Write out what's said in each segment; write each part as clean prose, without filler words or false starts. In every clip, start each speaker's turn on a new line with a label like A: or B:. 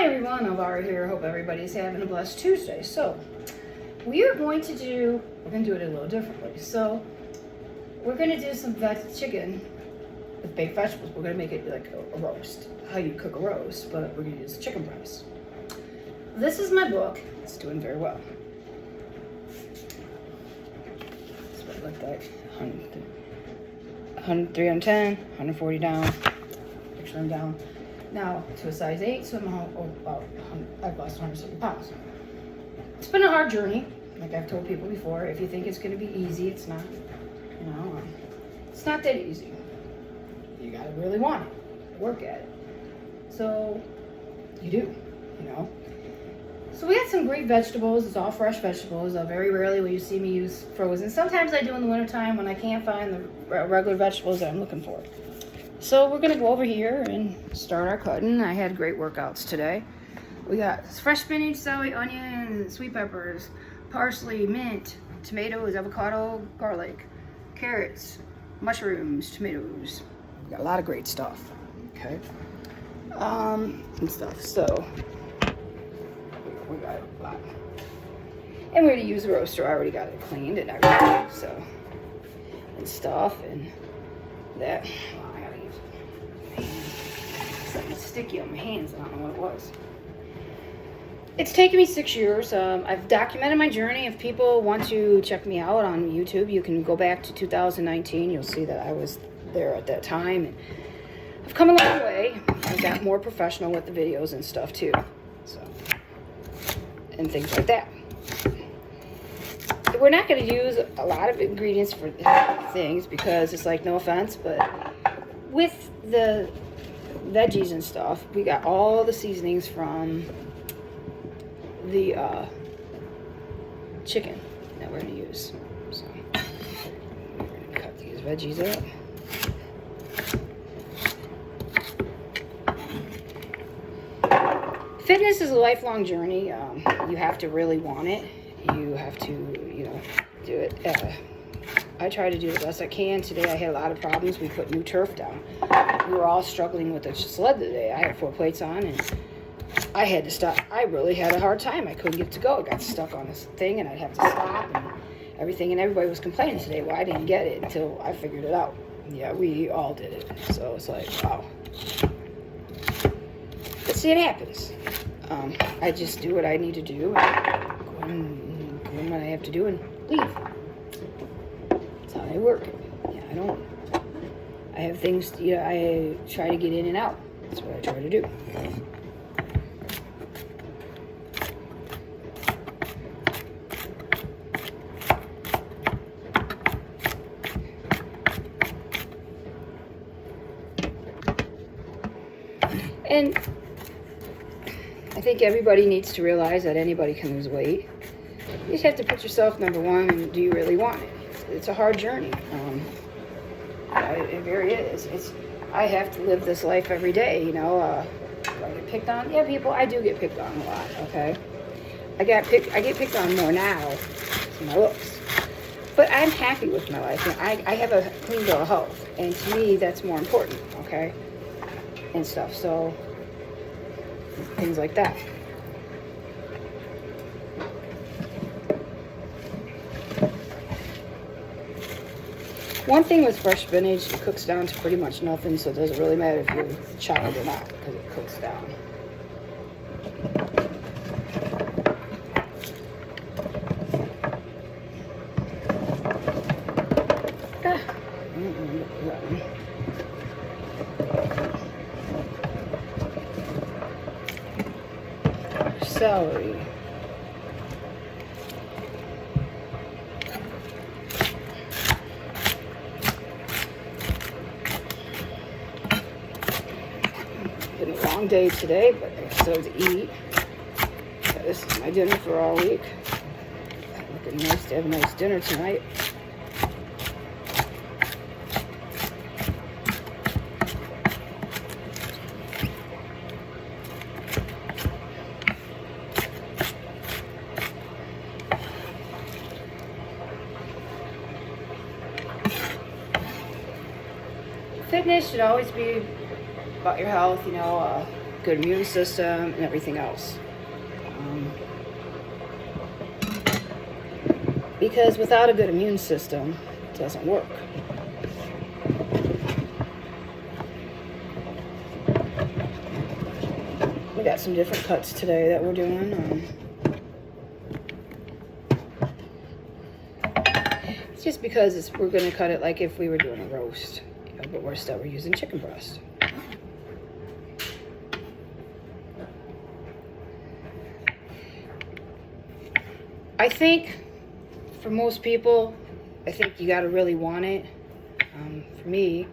A: Hi everyone, Elvira here. Hope everybody's having a blessed Tuesday. So, we're going to do it a little differently. So, we're going to do some chicken with baked vegetables. We're going to make it like a roast. How you cook a roast, but we're going to use chicken breast. This is my book. It's doing very well. That's what it looked like. 310, 140 down. Picture them down. Now to a size 8, so I've lost 170 pounds. It's been a hard journey, like I've told people before. If you think it's going to be easy, it's not. You know, it's not that easy. You got to really want it, work at it. So you do, you know. So we got some great vegetables. It's all fresh vegetables. Very rarely will you see me use frozen. Sometimes I do in the wintertime when I can't find the regular vegetables that I'm looking for. So we're gonna go over here and start our cutting. I had great workouts today. We got fresh spinach, celery, onion, sweet peppers, parsley, mint, tomatoes, avocado, garlic, carrots, mushrooms, tomatoes. We got a lot of great stuff. Okay. And stuff. So we got a lot. And we're gonna use the roaster. I already got it cleaned and everything. So and stuff and that. Something sticky on my hands. I don't know what it was. It's taken me 6 years. I've documented my journey. If people want to check me out on YouTube, you can go back to 2019. You'll see that I was there at that time. And I've come a long way. I got more professional with the videos and stuff too. So, and things like that. We're not going to use a lot of ingredients for things because it's like, no offense, but with the veggies and stuff, we got all the seasonings from the chicken that we're going to use. So we're going to cut these veggies up. Fitness is a lifelong journey. You have to really want it. You have to, you know, do it. I try to do the best I can. Today I had a lot of problems. We put new turf down. We were all struggling with the sled today. I had 4 plates on and I had to stop. I really had a hard time. I couldn't get to go. I got stuck on this thing and I'd have to stop and everything. And everybody was complaining today. Well, I didn't get it until I figured it out. Yeah, we all did it. So it's like, wow. But see, it happens. I just do what I need to do and go in what I have to do and leave. That's how I work. Yeah, I have things, yeah, I try to get in and out. That's what I try to do. And I think everybody needs to realize that anybody can lose weight. You just have to put yourself number one, and do you really want it? It's a hard journey. It very is. I have to live this life every day, you know. Do I get picked on? Yeah, people, I do get picked on a lot, okay? I get picked on more now for my looks. But I'm happy with my life. You know, I have a clean bill of health, and to me, that's more important, okay? And stuff, so things like that. One thing with fresh spinach, it cooks down to pretty much nothing, so it doesn't really matter if you chop it or not, because it cooks down. Celery. Been a long day today, but I still to eat. So this is my dinner for all week. Looking nice to have a nice dinner tonight. Fitness should always be about your health, you know. good immune system, and everything else. Because without a good immune system, it doesn't work. We got some different cuts today that we're doing. It's just because we're going to cut it like if we were doing a roast, you know, but we're using chicken breast. I think for most people, I think you got to really want it. For me,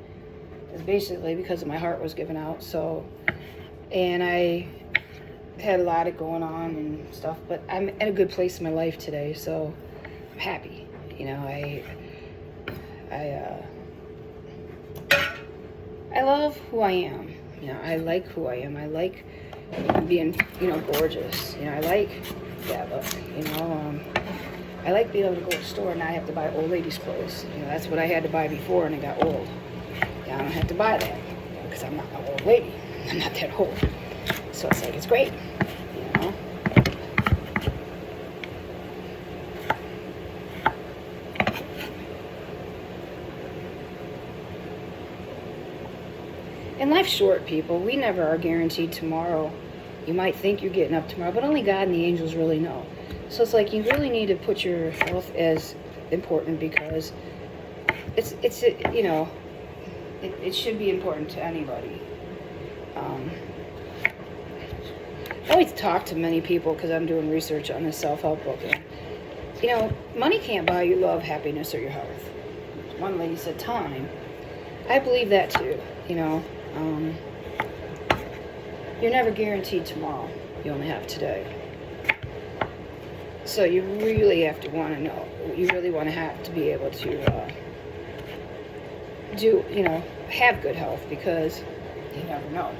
A: it's basically because my heart was given out. So, and I had a lot of going on and stuff, but I'm at a good place in my life today, so I'm happy. You know, I love who I am. You know, I like who I am. I like being, you know, gorgeous. You know, I like that look. You know, I like being able to go to the store and not have to buy old ladies' clothes. You know, that's what I had to buy before, and I got old. Now I don't have to buy that because I'm not an old lady. I'm not that old. So it's like, it's great, you know. And life's short, people. We never are guaranteed tomorrow. You might think you're getting up tomorrow, but only God and the angels really know. So it's like you really need to put your health as important, because it's you know, it should be important to anybody. I always talk to many people because I'm doing research on this self-help book. And, you know, money can't buy you love, happiness, or your health. One lady said time. I believe that too. You know, you're never guaranteed tomorrow. You only have today. So you really have to want to know. You really want to have to be able to do, you know, have good health, because you never know.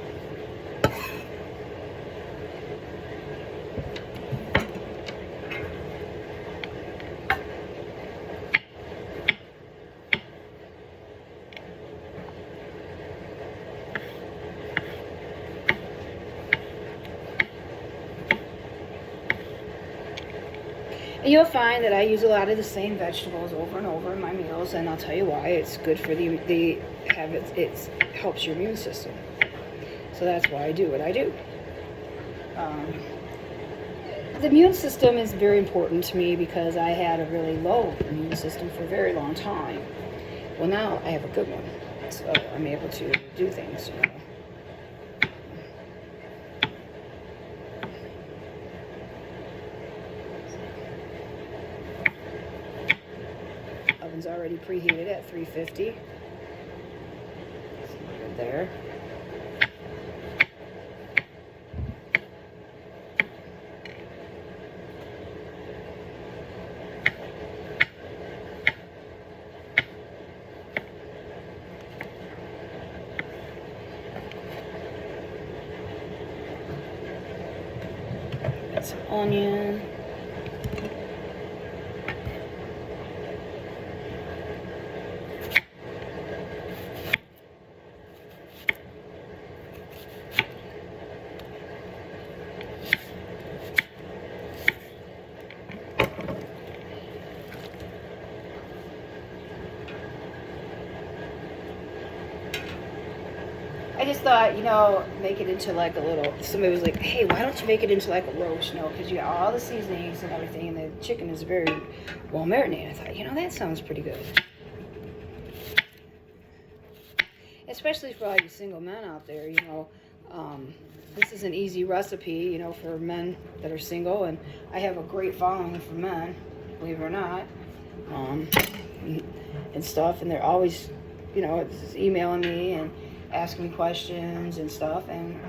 A: You'll find that I use a lot of the same vegetables over and over in my meals, and I'll tell you why. It's good for the habits. It helps your immune system. So that's why I do what I do. The immune system is very important to me because I had a really low immune system for a very long time. Well, now I have a good one, so I'm able to do things, you know. Oven's already preheated at 350. So good there. Got some onion. I just thought, you know, make it into like a little, somebody was like, hey, why don't you make it into like a roast, you know, because you got all the seasonings and everything, and the chicken is very well marinated. I thought, you know, that sounds pretty good. Especially for all you single men out there, you know, this is an easy recipe, you know, for men that are single, and I have a great following for men, believe it or not, and stuff, and they're always, you know, emailing me and asking me questions and stuff, and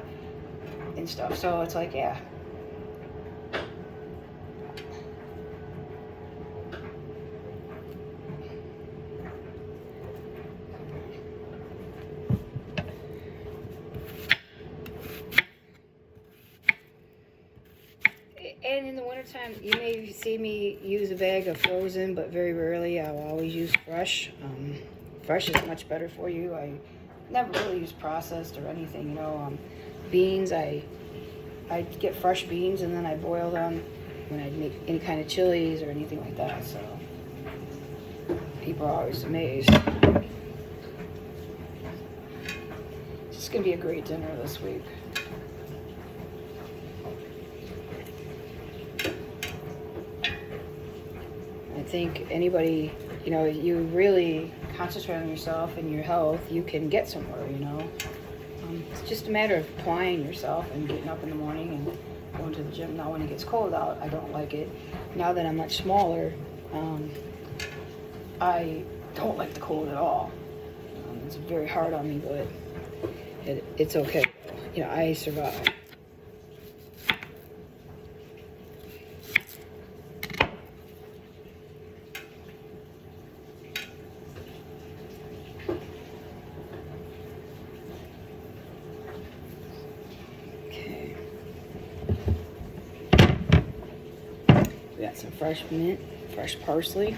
A: stuff. So it's like, yeah. And in the wintertime, you may see me use a bag of frozen, but very rarely. I'll always use fresh. Fresh is much better for you. I never really use processed or anything, you know. beans, I get fresh beans and then I boil them when I make any kind of chilies or anything like that. So people are always amazed. It's gonna be a great dinner this week. I think anybody, you know, you really concentrate on yourself and your health, you can get somewhere, you know. It's just a matter of applying yourself and getting up in the morning and going to the gym. Now when it gets cold out, I don't like it. Now that I'm much smaller, I don't like the cold at all. It's very hard on me, but it's okay. You know, I survive. Okay. We got some fresh mint, fresh parsley.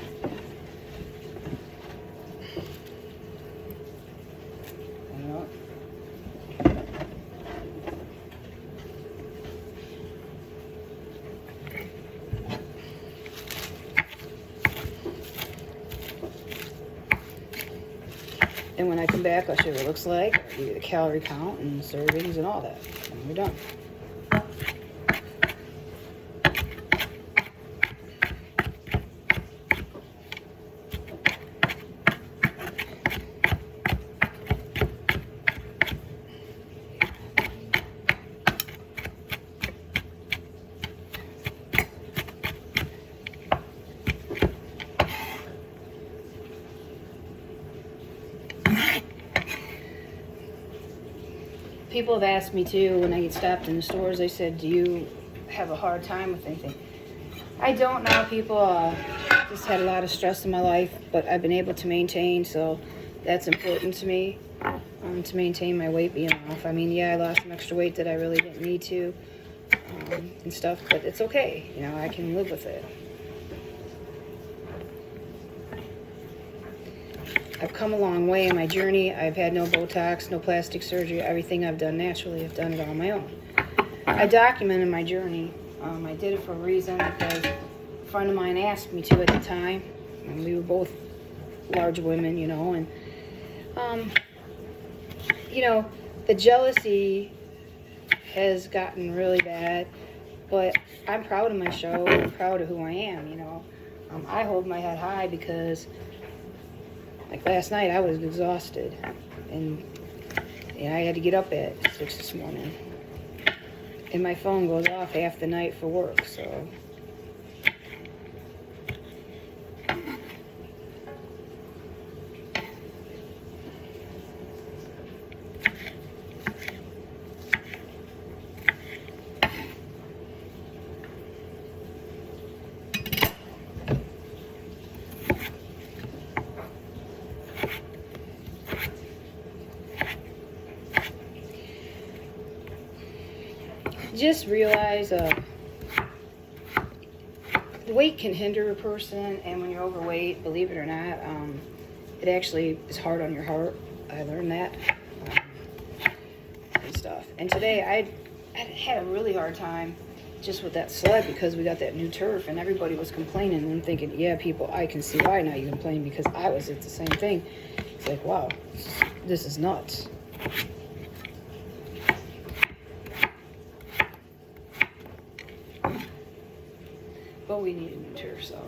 A: And when I come back, I'll show you what it looks like. I'll give you the calorie count and servings and all that. And we're done. People have asked me too when I get stopped in the stores, they said, do you have a hard time with anything? I don't now, people. Just had a lot of stress in my life, but I've been able to maintain, so that's important to me, to maintain my weight being off. I mean, yeah, I lost some extra weight that I really didn't need to, and stuff, but it's okay. You know, I can live with it. I've come a long way in my journey. I've had no Botox, no plastic surgery. Everything I've done naturally, I've done it on my own. I documented my journey. I did it for a reason because a friend of mine asked me to at the time. And we were both large women, you know. And, you know, the jealousy has gotten really bad. But I'm proud of my show. I'm proud of who I am, you know. I hold my head high because... like last night, I was exhausted, and I had to get up at 6 this morning, and my phone goes off half the night for work, so. Just realize weight can hinder a person, and when you're overweight, believe it or not, it actually is hard on your heart. I learned that and stuff. And today I had a really hard time just with that sled because we got that new turf, and everybody was complaining, and I'm thinking, yeah, people, I can see why now you complain, because I was at the same thing. It's like, wow, this is nuts. But we need a new turf, so.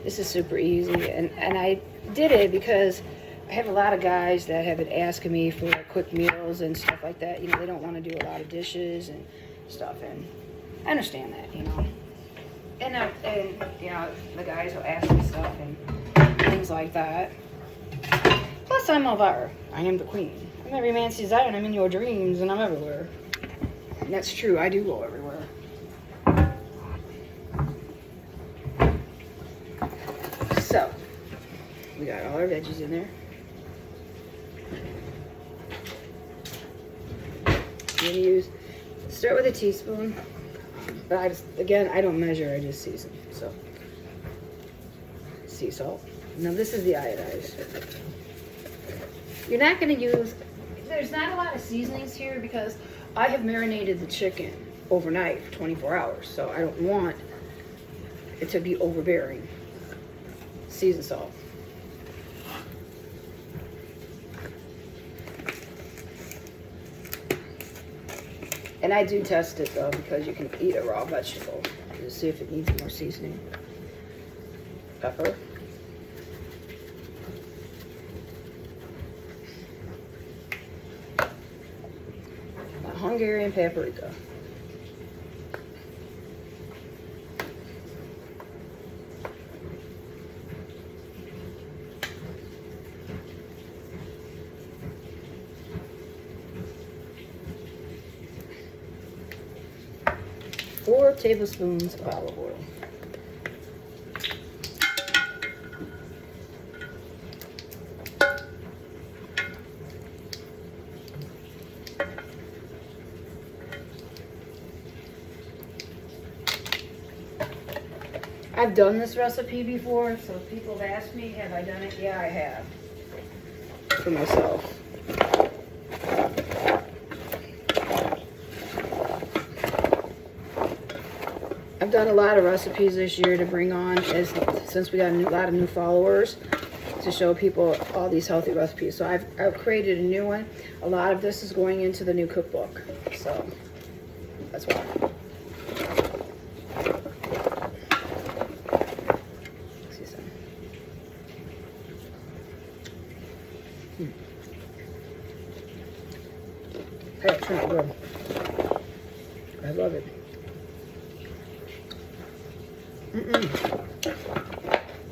A: This is super easy, and I did it because I have a lot of guys that have been asking me for quick meals and stuff like that. You know, they don't want to do a lot of dishes and stuff, and I understand that, you know. And you know, the guys will ask me stuff and things like that. Plus, I'm Elvira. I am the queen. I'm every man's desire, and I'm in your dreams, and I'm everywhere. And that's true. I do go everywhere. So, we got all our veggies in there. I'm gonna start with a teaspoon, but again, I don't measure, I just season. So, sea salt. Now this is the iodized. You're not gonna use, there's not a lot of seasonings here because I have marinated the chicken overnight for 24 hours, so I don't want it to be overbearing. Seasoned salt. And I do test it though, because you can eat a raw vegetable to see if it needs more seasoning. Pepper. Hungarian paprika. Four tablespoons of olive oil. I've done this recipe before, so if people have asked me, have I done it? Yeah, I have. For myself. I've done a lot of recipes this year to bring on, since we got a lot of new followers, to show people all these healthy recipes. So I've created a new one. A lot of this is going into the new cookbook. So that's why. Hey, it turned out good. I love it.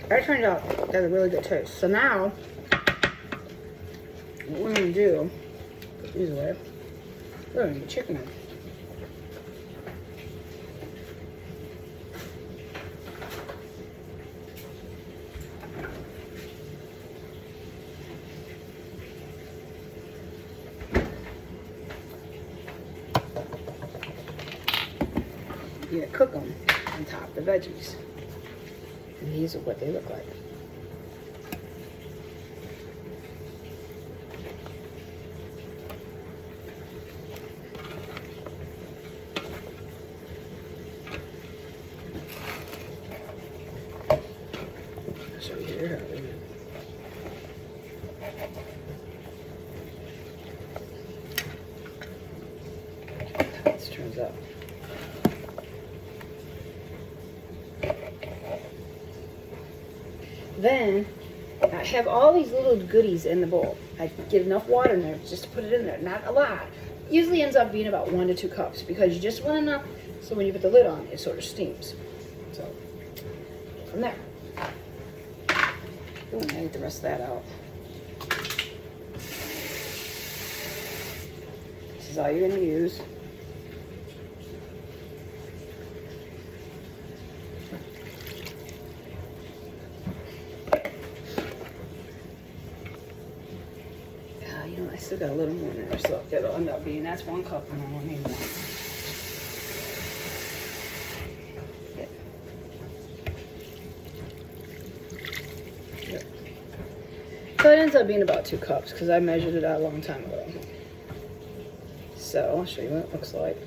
A: That turned out got a really good taste. So now, what we're gonna do, put these away. We're gonna get chicken in. You cook them on top of the veggies. And these are what they look like. I'll show you here how they do. How this turns out. Then I have all these little goodies in the bowl. I get enough water in there just to put it in there, not a lot. Usually ends up being about 1 to 2 cups because you just want enough so when you put the lid on, it sort of steams. So from there. Ooh, I get the rest of that out. This is all you're going to use. I still got a little more in there, so it'll end up being, that's 1 cup and I won't need more. Yep. So it ends up being about 2 cups because I measured it out a long time ago. So I'll show you what it looks like.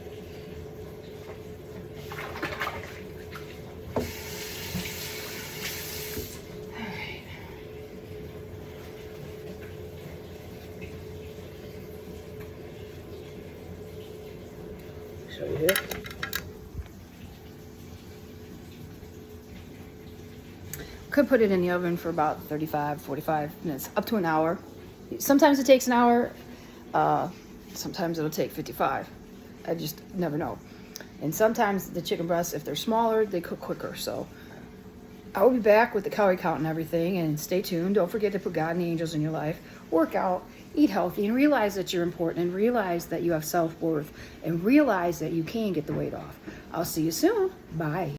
A: Show you here. could put it in the oven for about 35, 45 minutes, up to an hour. Sometimes it takes an hour. Sometimes it'll take 55. I just never know. And sometimes the chicken breasts, if they're smaller, they cook quicker. So I will be back with the calorie count and everything. And stay tuned. Don't forget to put God and the angels in your life. Work out, eat healthy, and realize that you're important, and realize that you have self-worth, and realize that you can get the weight off. I'll see you soon. Bye.